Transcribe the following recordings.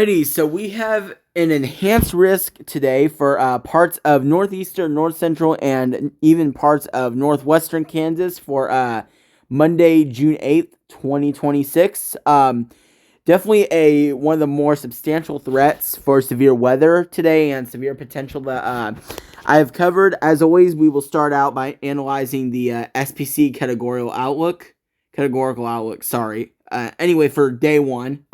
Alrighty, so we have an enhanced risk today for parts of northeastern, north central, and even parts of northwestern Kansas for Monday, June 8th, 2026. Definitely one of the more substantial threats for severe weather today and severe potential that I have covered. As always, we will start out by analyzing the SPC categorical outlook. Sorry. Anyway, for day one.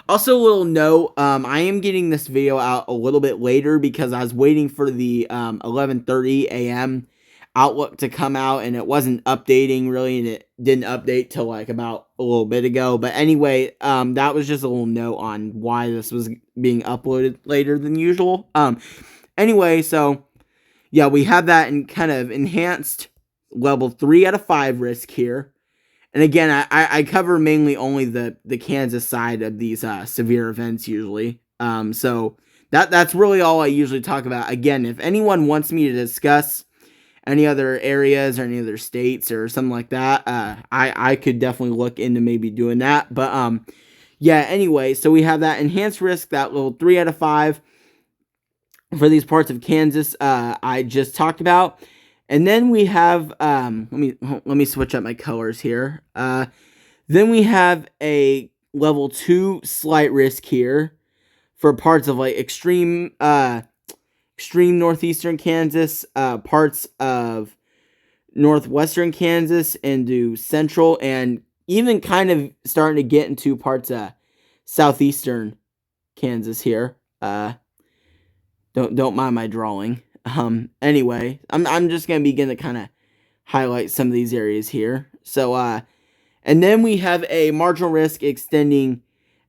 Also, a little note, I am getting this video out a little bit later because I was waiting for the 11:30 a.m. Outlook to come out, and it wasn't updating really, and it didn't update till like about a little bit ago. But anyway, that was just a little note on why this was being uploaded later than usual. Anyway, so yeah, we have that in kind of enhanced level 3 out of 5 risk here. And again, I cover mainly only the Kansas side of these severe events usually. So that's really all I usually talk about. Again, if anyone wants me to discuss any other areas or any other states or something like that, I could definitely look into maybe doing that. But yeah, anyway, so we have that enhanced risk, that little 3 out of 5 for these parts of Kansas I just talked about. And then we have, let me switch up my colors here. Then we have a level 2 slight risk here for parts of like extreme northeastern Kansas, parts of northwestern Kansas, into central, and even kind of starting to get into parts of southeastern Kansas here. Don't mind my drawing. Anyway, I'm just gonna begin to kind of highlight some of these areas here. So, and then we have a marginal risk extending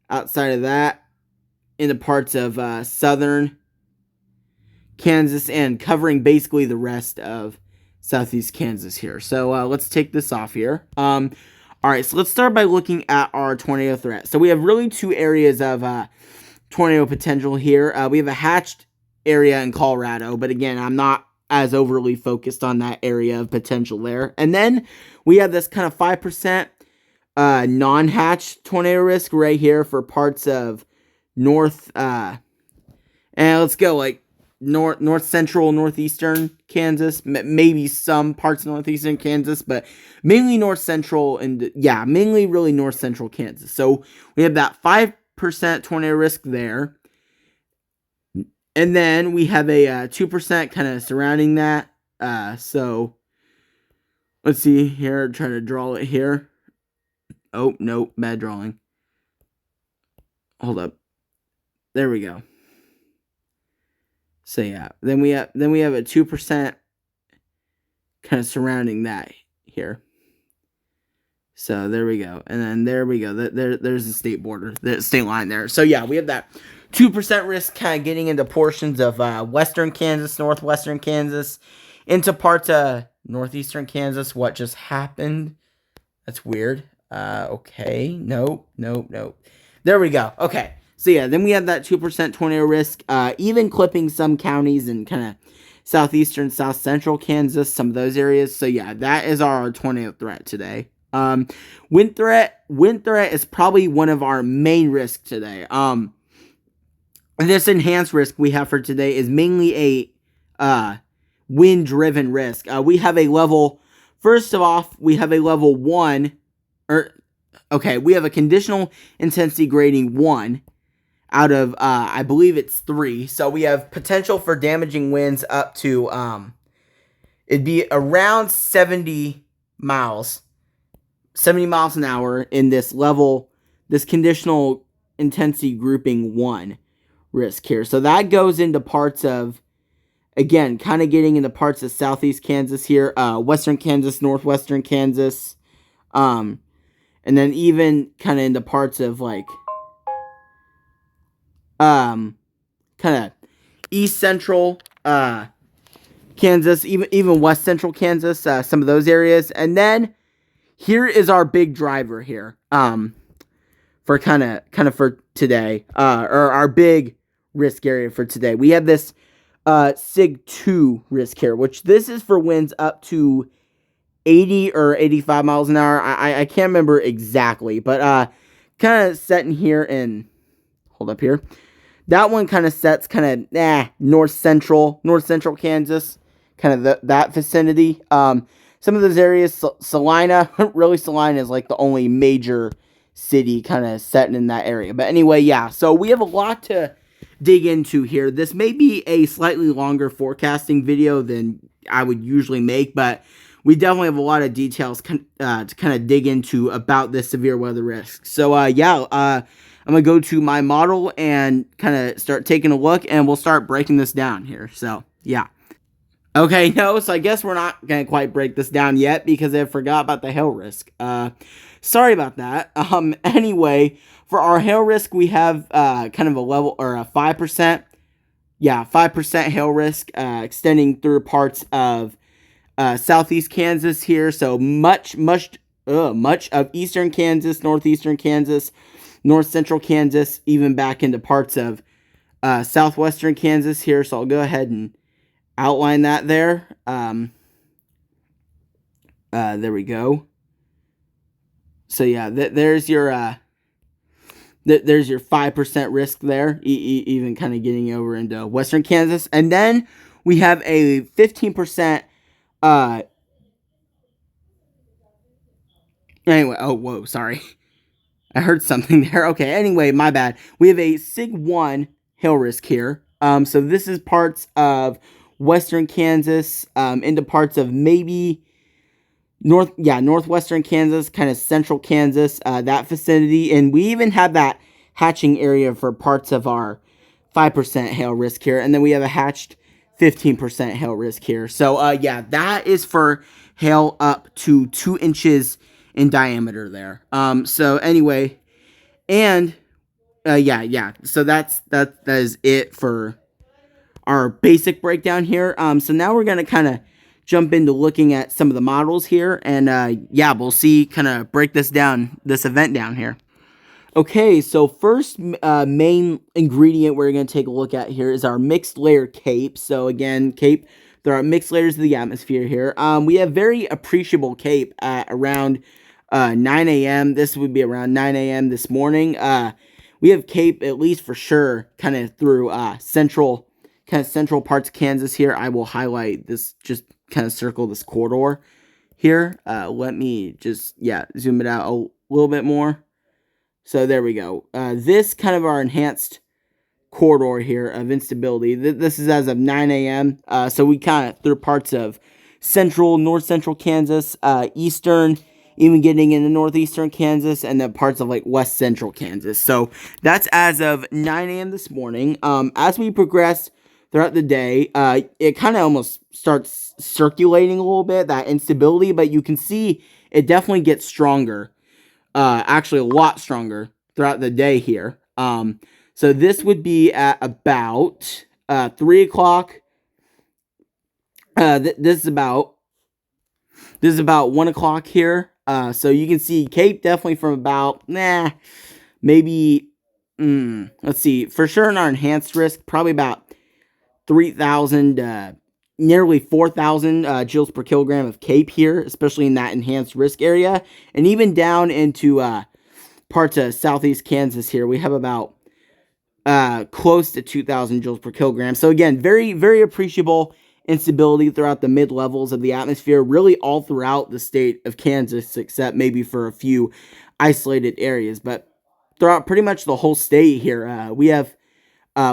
outside of that into parts of southern Kansas and covering basically the rest of southeast Kansas here. So let's take this off here. All right, so let's start by looking at our tornado threat. So we have really two areas of tornado potential here. We have a hatched area in Colorado, but again, I'm not as overly focused on that area of potential there. And then we have this kind of 5% non-hatched tornado risk right here for parts of north, and let's go like north central, northeastern Kansas, maybe some parts of northeastern Kansas, but mainly north central, and yeah, mainly really north central Kansas. So we have that 5% tornado risk there. And then we have a 2% kind of surrounding that. So let's see here. Try to draw it here. Oh, no, bad drawing. Hold up. There we go. So yeah, then we have a 2% kind of surrounding that here. So there we go. And then there we go. There's the state border, the state line there. So yeah, we have that 2% risk kind of getting into portions of western Kansas, northwestern Kansas, into parts of northeastern Kansas. What just happened? That's weird. Okay. Nope. There we go. Okay. So yeah, then we have that 2% tornado risk, even clipping some counties in kind of southeastern, south central Kansas, some of those areas. So yeah, that is our tornado threat today. Wind threat is probably one of our main risks today. This enhanced risk we have for today is mainly a wind-driven risk. We have a level, first off, we have a level 1, we have a conditional intensity grading 1 out of, I believe it's 3. So we have potential for damaging winds up to, it'd be around 70 miles an hour in this level, this conditional intensity grouping 1 risk here. So that goes into parts of, again, kind of getting into parts of southeast Kansas here, western Kansas, northwestern Kansas, and then even kind of into parts of like, kind of east central Kansas, even west central Kansas, some of those areas. And then here is our big driver here, for kind of for today, or our big risk area for today. We have this SIG 2 risk here, which this is for winds up to 80 or 85 miles an hour. I can't remember exactly, but kind of setting here in, hold up here. That one kind of sets kind of north central Kansas, kind of that vicinity. Some of those areas, Salina, really Salina is like the only major city kind of set in that area. But anyway, yeah, so we have a lot to dig into here. This may be a slightly longer forecasting video than I would usually make, but we definitely have a lot of details to kind of dig into about this severe weather risk. So I'm gonna go to my model and kind of start taking a look, and we'll start breaking this down here. So yeah. Okay, no, so I guess we're not going to quite break this down yet because I forgot about the hail risk. Sorry about that. Anyway, for our hail risk, we have kind of a level, or a 5%. Yeah, 5% hail risk extending through parts of southeast Kansas here. So much of eastern Kansas, northeastern Kansas, north central Kansas, even back into parts of southwestern Kansas here. So I'll go ahead and outline that there. There we go. So yeah, there's your 5% risk there, even kind of getting over into western Kansas. And then we have a 15% anyway, oh whoa, sorry. I heard something there. Okay, anyway, my bad. We have a Sig 1 hail risk here. So this is parts of western Kansas, into parts of maybe northwestern Kansas, kind of central Kansas, that vicinity. And we even have that hatching area for parts of our 5% hail risk here. And then we have a hatched 15% hail risk here. So, yeah, that is for hail up to 2 inches in diameter there. So anyway, and, yeah. So that is it for our basic breakdown here. So now we're going to kind of jump into looking at some of the models here, and yeah, we'll see, kind of break this event down here. Okay, so first main ingredient we're going to take a look at here is our mixed layer CAPE. So again, CAPE, there are mixed layers of the atmosphere here. We have very appreciable CAPE at around 9 a.m. This would be around 9 a.m. this morning. We have CAPE, at least for sure, kind of through central parts of Kansas here. I will highlight this, just kind of circle this corridor here. Let me just, zoom it out a little bit more. So there we go. This kind of our enhanced corridor here of instability. This is as of 9 a.m. So we kind of through parts of north central Kansas, eastern, even getting into northeastern Kansas, and then parts of like west central Kansas. So that's as of 9 a.m. this morning. As we progress throughout the day, it kind of almost starts circulating a little bit, that instability, but you can see it definitely gets stronger, actually a lot stronger throughout the day here. So this would be at about 3 o'clock. This is about 1 o'clock here. So you can see CAPE definitely from about, maybe, let's see, for sure in our enhanced risk, probably about 3,000, nearly 4,000 joules per kilogram of CAPE here, especially in that enhanced risk area. And even down into parts of southeast Kansas here, we have about close to 2,000 joules per kilogram. So again, very, very appreciable instability throughout the mid-levels of the atmosphere, really all throughout the state of Kansas, except maybe for a few isolated areas. But throughout pretty much the whole state here, we have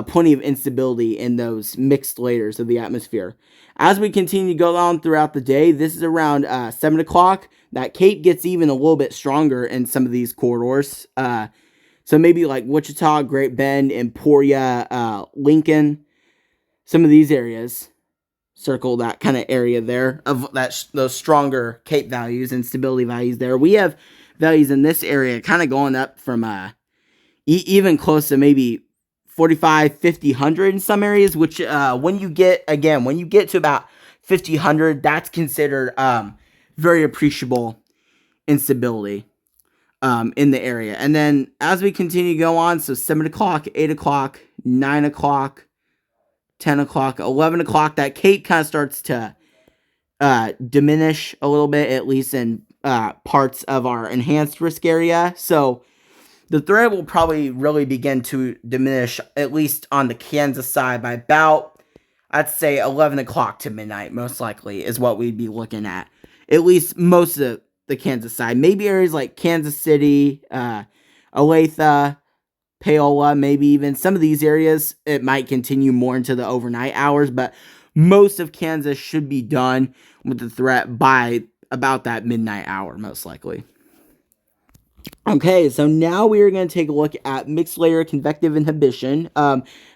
plenty of instability in those mixed layers of the atmosphere. As we continue to go on throughout the day, this is around 7 o'clock. That CAPE gets even a little bit stronger in some of these corridors. So maybe like Wichita, Great Bend, Emporia, Lincoln, some of these areas. Circle that kind of area there of those stronger CAPE values and stability values there. We have values in this area kind of going up from even close to maybe 45, 50, 100 in some areas, which when you get to about 50, 100, that's considered very appreciable instability in the area. And then as we continue to go on, so 7 o'clock, 8 o'clock, 9 o'clock, 10 o'clock, 11 o'clock, that CAPE kind of starts to diminish a little bit, at least in parts of our enhanced risk area. So the threat will probably really begin to diminish, at least on the Kansas side, by about, I'd say, 11 o'clock to midnight, most likely, is what we'd be looking at. At least most of the Kansas side. Maybe areas like Kansas City, Olathe, Paola, maybe even some of these areas, it might continue more into the overnight hours, but most of Kansas should be done with the threat by about that midnight hour, most likely. Okay, so now we are going to take a look at mixed layer convective inhibition.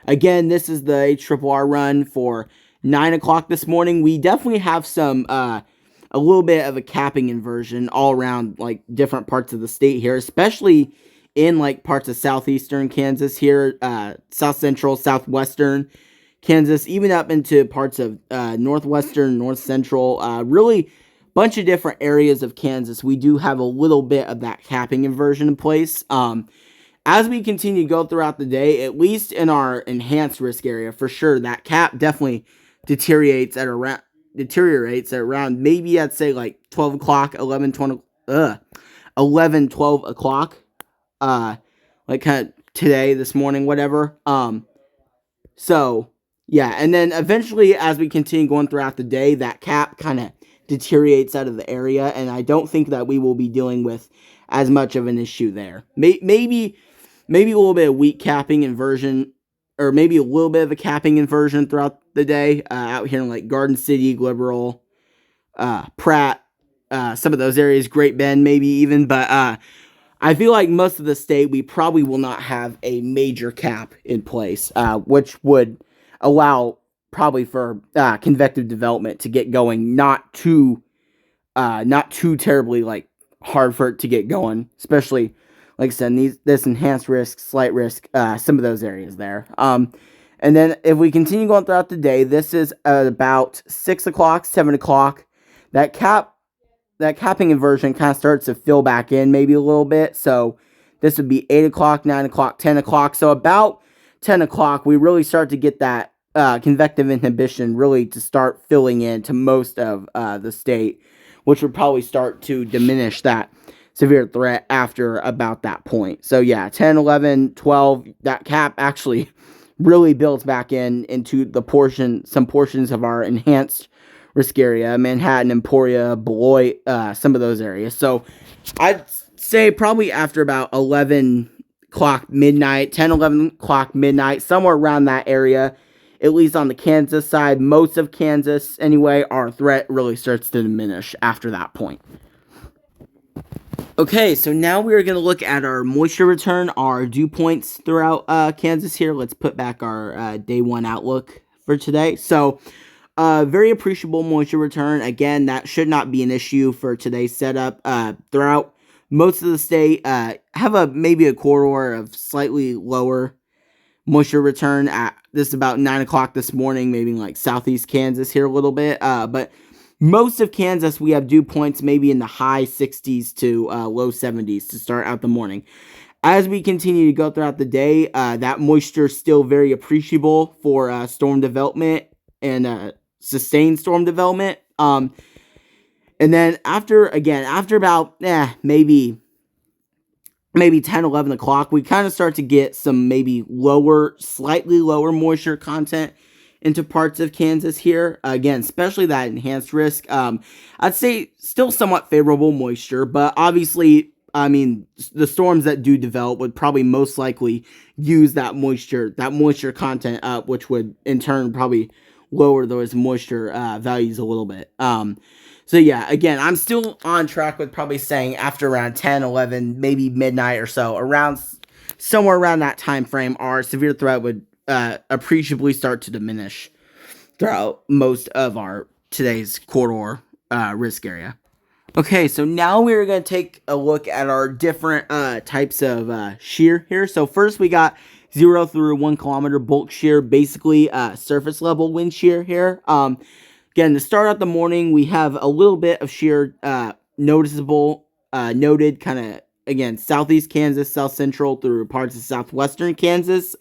Again, this is the HRRR run for 9 o'clock this morning. We definitely have some, a little bit of a capping inversion all around, like, different parts of the state here, especially in, like, parts of southeastern Kansas here, south central, southwestern Kansas, even up into parts of northwestern, north central, really bunch of different areas of Kansas. We do have a little bit of that capping inversion in place. As we continue to go throughout the day, at least in our enhanced risk area, for sure, that cap definitely deteriorates at around maybe I'd say like 12 o'clock, 11, 12 o'clock, like kind of today, this morning, whatever. So yeah, and then eventually as we continue going throughout the day, that cap kind of deteriorates out of the area, and I don't think that we will be dealing with as much of an issue there. Maybe a little bit of weak capping inversion, or maybe a little bit of a capping inversion throughout the day, out here in like Garden City, Glibberell, Pratt, some of those areas, Great Bend maybe even, but I feel like most of the state, we probably will not have a major cap in place, which would allow probably for convective development to get going, not too terribly like hard for it to get going, especially like I said, this enhanced risk, slight risk, some of those areas there. And then if we continue going throughout the day, this is about 6 o'clock, 7 o'clock. That capping inversion kind of starts to fill back in maybe a little bit. So this would be 8 o'clock, 9 o'clock, 10 o'clock. So about 10 o'clock, we really start to get that convective inhibition really to start filling in to most of the state, which would probably start to diminish that severe threat after about that point. So yeah, 10, 11, 12, that cap actually really builds back into some portions of our enhanced risk area, Manhattan, Emporia, Beloit, some of those areas. So I'd say probably after about 11 o'clock midnight, 10, 11 o'clock midnight, somewhere around that area, at least on the Kansas side, most of Kansas anyway, our threat really starts to diminish after that point. Okay, so now we're going to look at our moisture return, our dew points throughout Kansas here. Let's put back our day one outlook for today. So, very appreciable moisture return. Again, that should not be an issue for today's setup. Throughout most of the state, have maybe a corridor of slightly lower moisture return at this is about 9 o'clock this morning, maybe like southeast Kansas here a little bit. But most of Kansas, we have dew points maybe in the high 60s to low 70s to start out the morning. As we continue to go throughout the day, that moisture is still very appreciable for storm development and sustained storm development. And then after about maybe 10, 11 o'clock, we kind of start to get some maybe slightly lower moisture content into parts of Kansas here. Again, especially that enhanced risk. I'd say still somewhat favorable moisture, but obviously, I mean, the storms that do develop would probably most likely use that moisture content up, which would in turn probably lower those moisture values a little bit. So yeah, again, I'm still on track with probably saying after around 10, 11, maybe midnight or so, somewhere around that time frame, our severe threat would appreciably start to diminish throughout most of our today's corridor risk area. Okay, so now we're going to take a look at our different types of shear here. So first we got 0 through 1 kilometer bulk shear, basically surface level wind shear here. Again, to start out the morning, we have a little bit of shear noted kind of, again, southeast Kansas, south central through parts of southwestern Kansas.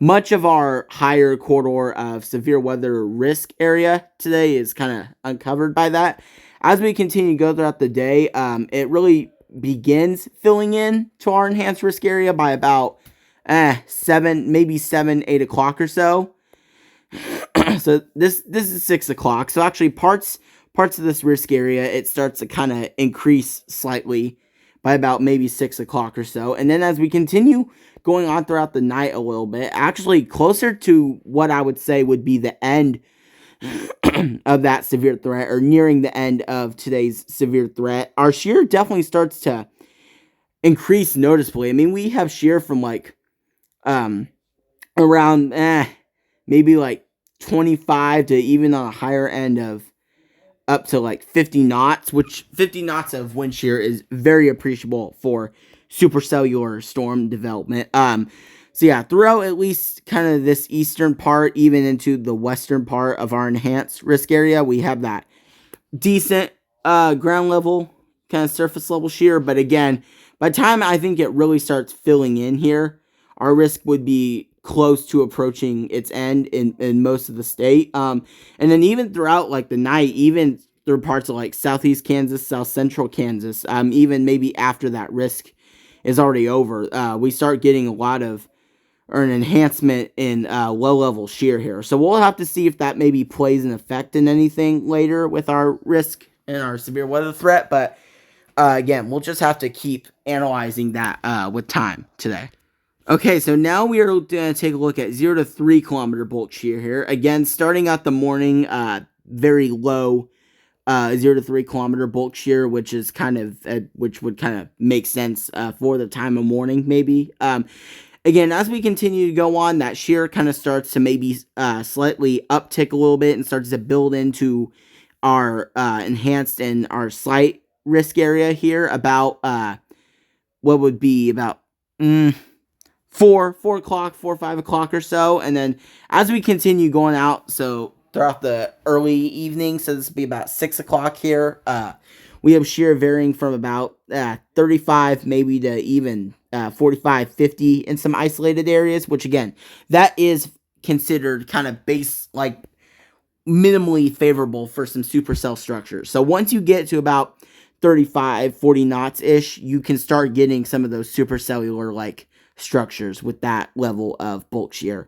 Much of our higher corridor of severe weather risk area today is kind of uncovered by that. As we continue to go throughout the day, it really begins filling in to our enhanced risk area by about 7, maybe 7, 8 o'clock or so. So this is 6 o'clock. So actually parts of this risk area, it starts to kind of increase slightly by about maybe 6 o'clock or so. And then as we continue going on throughout the night a little bit, actually closer to what I would say would be the end of that severe threat, or nearing the end of today's severe threat, our shear definitely starts to increase noticeably. I mean, we have shear from like around maybe like 25 to even on a higher end of up to like 50 knots, which 50 knots of wind shear is very appreciable for supercellular storm development. So yeah, throughout at least kind of this eastern part, even into the western part of our enhanced risk area, we have that decent ground level, kind of surface level shear. But again, by the time I think it really starts filling in here, our risk would be close to approaching its end in most of the state. And then even throughout like the night, even through parts of like southeast Kansas, south central Kansas, even maybe after that risk is already over, we start getting a lot of, or an enhancement in low-level shear here. So we'll have to see if that maybe plays an effect in anything later with our risk and our severe weather threat. But again, we'll just have to keep analyzing that with time today. Okay, so now we are going to take a look at 0 to 3 kilometer bulk shear here. Again, starting out the morning, very low 0 to 3 kilometer bulk shear, which is kind of which would kind of make sense for the time of morning, maybe. Again, as we continue to go on, that shear kind of starts to maybe slightly uptick a little bit and starts to build into our enhanced and our slight risk area here about what would be about 4 o'clock, 4 or 5 o'clock or so. And then as we continue going out, so throughout the early evening, so this would be about 6 o'clock here, we have shear varying from about 35 maybe to even 45, 50 in some isolated areas, which again, that is considered kind of like minimally favorable for some supercell structures. So once you get to about 35, 40 knots-ish, you can start getting some of those supercellular like structures with that level of bulk shear.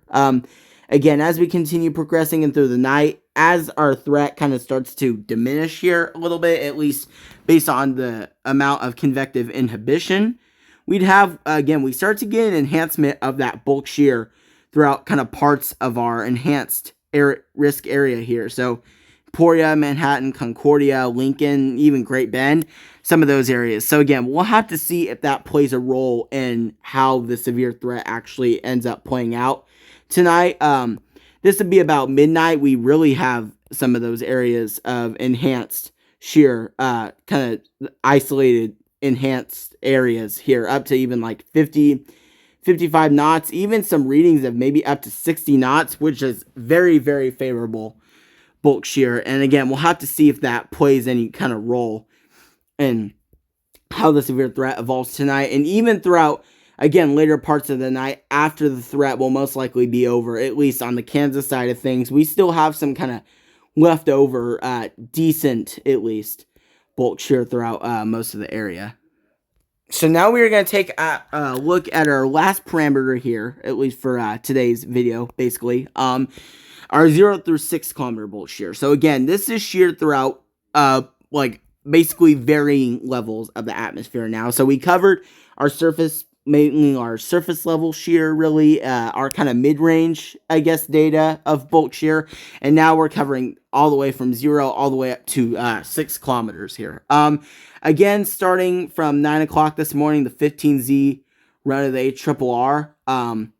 Again, as we continue progressing in through the night, as our threat kind of starts to diminish here a little bit, at least based on the amount of convective inhibition, we'd have, again, we start to get an enhancement of that bulk shear throughout kind of parts of our enhanced risk area here. So Emporia, Manhattan, Concordia, Lincoln, even Great Bend, some of those areas. So again, we'll have to see if that plays a role in how the severe threat actually ends up playing out tonight. This would be about midnight. We really have some of those areas of enhanced shear, kind of isolated enhanced areas here, up to even like 50, 55 knots, even some readings of maybe up to 60 knots, which is very, very favorable bulk shear. And again, we'll have to see if that plays any kind of role in how the severe threat evolves tonight. And even throughout, again, later parts of the night after the threat will most likely be over, at least on the Kansas side of things, we still have some kind of leftover, decent, at least, bulk shear throughout most of the area. So now we are going to take a look at our last parameter here, at least for today's video, basically. Our 0 through 6 kilometer bulk shear. So again, this is shear throughout, like, basically varying levels of the atmosphere now. So we covered our surface, mainly our surface level shear, really, our kind of mid-range, I guess, data of bulk shear. And now we're covering all the way from 0 all the way up to 6 kilometers here. Again, starting from 9 o'clock this morning, the 15Z run of the HRRR.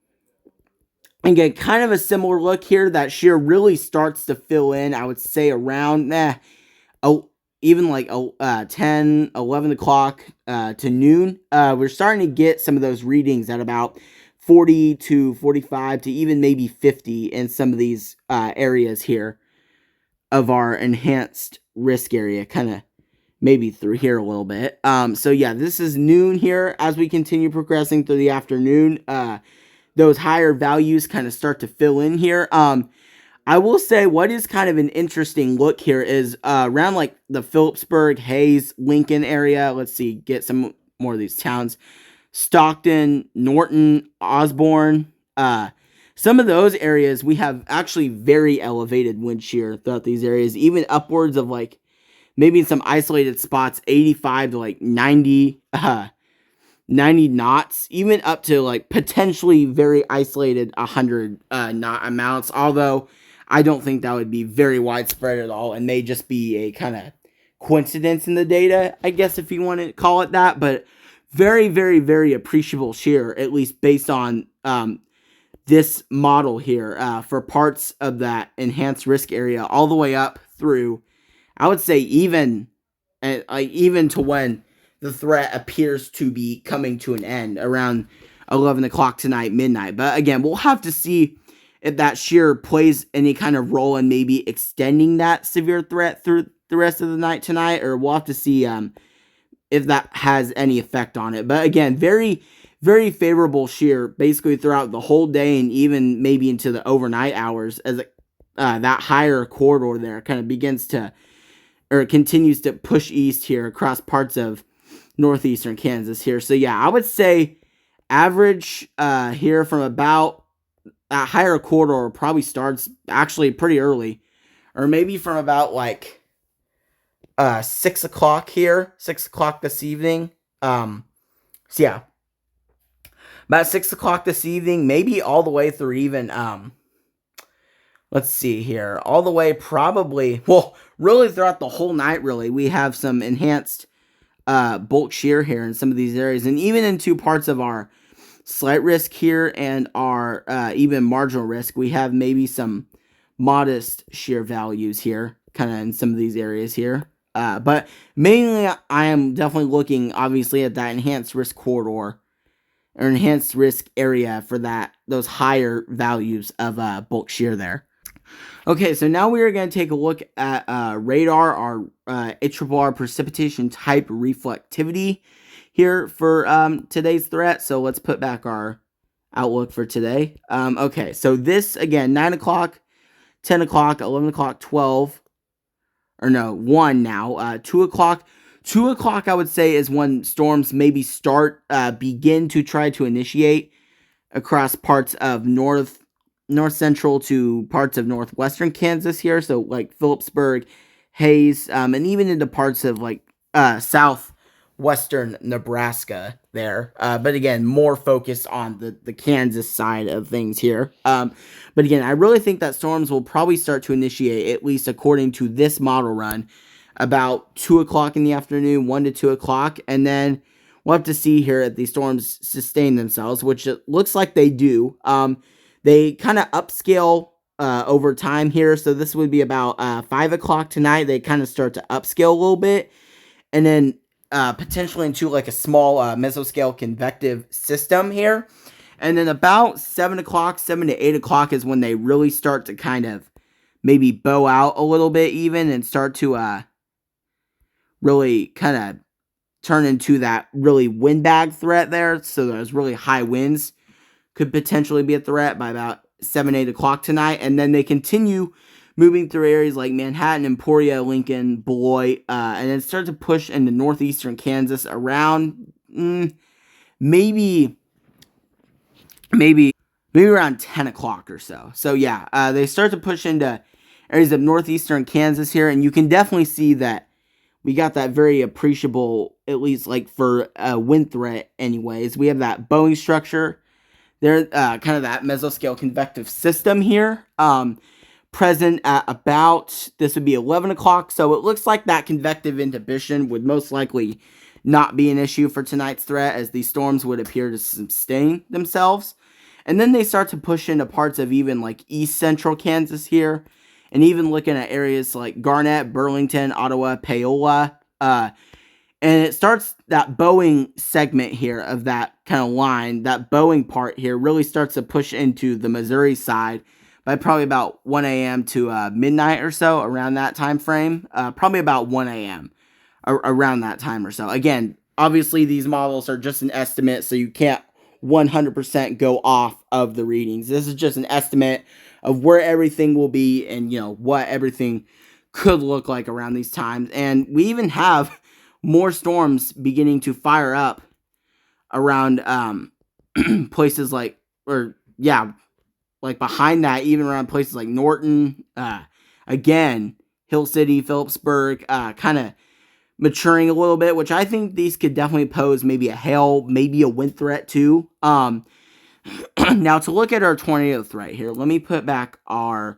Again, kind of a similar look here. That shear really starts to fill in, I would say, around even like 10, 11 o'clock to noon. We're starting to get some of those readings at about 40 to 45 to even maybe 50 in some of these areas here of our enhanced risk area, kind of maybe through here a little bit. So yeah, this is noon here. As we continue progressing through the afternoon, those higher values kind of start to fill in here. I I will say what is kind of an interesting look here is around like the Phillipsburg, Hayes, Lincoln area. Let's see, get some more of these towns. Stockton, Norton, Osborne, some of those areas we have actually very elevated wind shear throughout these areas, even upwards of like maybe in some isolated spots 85 to like 90 knots, even up to like potentially very isolated 100 knot amounts, although I don't think that would be very widespread at all and may just be a kind of coincidence in the data, I guess, if you want to call it that. But very, very, very appreciable shear, at least based on this model here for parts of that enhanced risk area all the way up through, I would say, even to when the threat appears to be coming to an end around 11 o'clock tonight, midnight. But again, we'll have to see if that shear plays any kind of role in maybe extending that severe threat through the rest of the night tonight, or we'll have to see if that has any effect on it. But again, very, very favorable shear basically throughout the whole day and even maybe into the overnight hours as that higher corridor there kind of begins to, or continues to push east here across parts of northeastern Kansas here. So yeah, I would say average here from about that higher corridor probably starts actually pretty early, or maybe from about like 6 o'clock here, 6 o'clock this evening. So yeah, about 6 o'clock this evening, maybe all the way through even let's see here, all the way probably, well, really throughout the whole night. Really, we have some enhanced bulk shear here in some of these areas, and even into parts of our slight risk here and our even marginal risk, we have maybe some modest shear values here kind of in some of these areas here, but mainly I am definitely looking obviously at that enhanced risk corridor or enhanced risk area for those higher values of bulk shear there. Okay, so now we are going to take a look at radar, our ARRR precipitation type reflectivity here for today's threat. So let's put back our outlook for today. Okay, so this, again, 9 o'clock, 10 o'clock, 11 o'clock, 12, or no, 1 now, 2 o'clock. 2 o'clock, I would say, is when storms maybe begin to try to initiate across parts of north central to parts of northwestern Kansas here. So like Phillipsburg, Hayes, and even into parts of like southwestern Nebraska there. But again, more focused on the Kansas side of things here. But again, I really think that storms will probably start to initiate, at least according to this model run, about 2 o'clock in the afternoon, 1 to 2 o'clock. And then we'll have to see here if these storms sustain themselves, which it looks like they do. They kind of upscale over time here. So this would be about 5 o'clock tonight. They kind of start to upscale a little bit. And then potentially into like a small mesoscale convective system here. And then about 7 o'clock, 7 to 8 o'clock is when they really start to kind of maybe bow out a little bit even and start to really kind of turn into that really windbag threat there. So those really high winds could potentially be a threat by about 7, 8 o'clock tonight. And then they continue moving through areas like Manhattan, Emporia, Lincoln, Beloit, and then start to push into northeastern Kansas around maybe around 10 o'clock or so. So yeah, they start to push into areas of northeastern Kansas here, and you can definitely see that we got that very appreciable, at least like for a wind threat anyways. We have that Boeing structure there, kind of that mesoscale convective system here, present at about, this would be 11 o'clock. So it looks like that convective inhibition would most likely not be an issue for tonight's threat, as these storms would appear to sustain themselves. And then they start to push into parts of even like east central Kansas here, and even looking at areas like Garnett, Burlington, Ottawa, Paola, and it starts that Boeing segment here of that kind of line, that Boeing part here really starts to push into the Missouri side by probably about 1 a.m. to midnight or so, around that time frame, probably about 1 a.m. Around that time or so. Again, obviously these models are just an estimate, so you can't 100% go off of the readings. This is just an estimate of where everything will be and, what everything could look like around these times. And we even have more storms beginning to fire up around places like behind that, even around places like Norton, again, Hill City, Phillipsburg, kind of maturing a little bit, which I think these could definitely pose maybe a hail, maybe a wind threat too. Now to look at our tornado threat here, let me put back our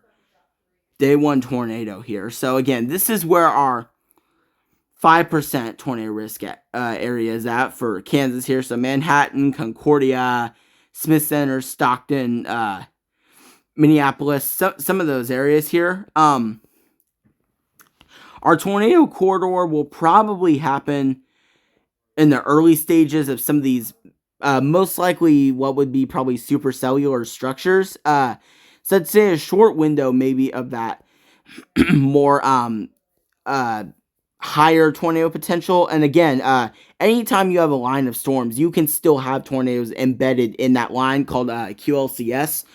day 1 tornado here. So again, this is where our 5% tornado risk area is at for Kansas here. So Manhattan, Concordia, Smith Center, Stockton, Minneapolis, some of those areas here. Our tornado corridor will probably happen in the early stages of some of these, most likely what would be probably supercellular structures. So I'd say a short window maybe of that more higher tornado potential. And again, anytime you have a line of storms, you can still have tornadoes embedded in that line called QLCS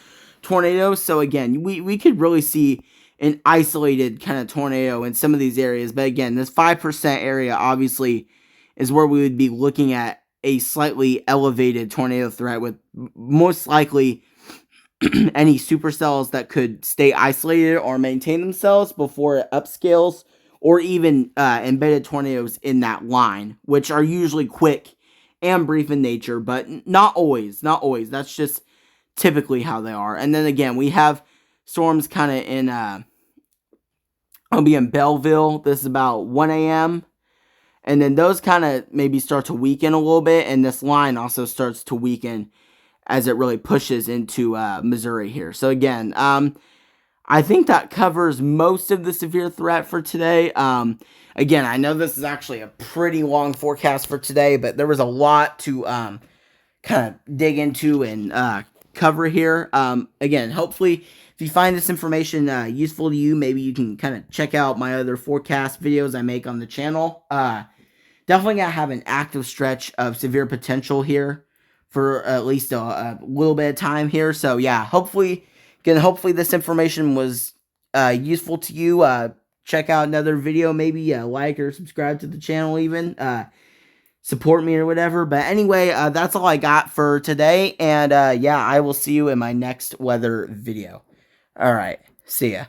tornadoes. So again, we could really see an isolated kind of tornado in some of these areas. But again, this 5% area obviously is where we would be looking at a slightly elevated tornado threat with most likely any supercells that could stay isolated or maintain themselves before it upscales, or even embedded tornadoes in that line, which are usually quick and brief in nature, but not always. That's just typically how they are. And then again, we have storms kind of in, I'll be in Belleville. This is about 1 a.m. And then those kind of maybe start to weaken a little bit, and this line also starts to weaken as it really pushes into Missouri here. So again, I think that covers most of the severe threat for today. Again, I know this is actually a pretty long forecast for today, but there was a lot to kind of dig into and cover here. Again, hopefully, if you find this information useful to you, maybe you can kind of check out my other forecast videos I make on the channel. Definitely gonna have an active stretch of severe potential here for at least a little bit of time here. So yeah, hopefully this information was useful to you. Check out another video, maybe like or subscribe to the channel even. Support me or whatever. But anyway, that's all I got for today. And yeah, I will see you in my next weather video. All right, see ya.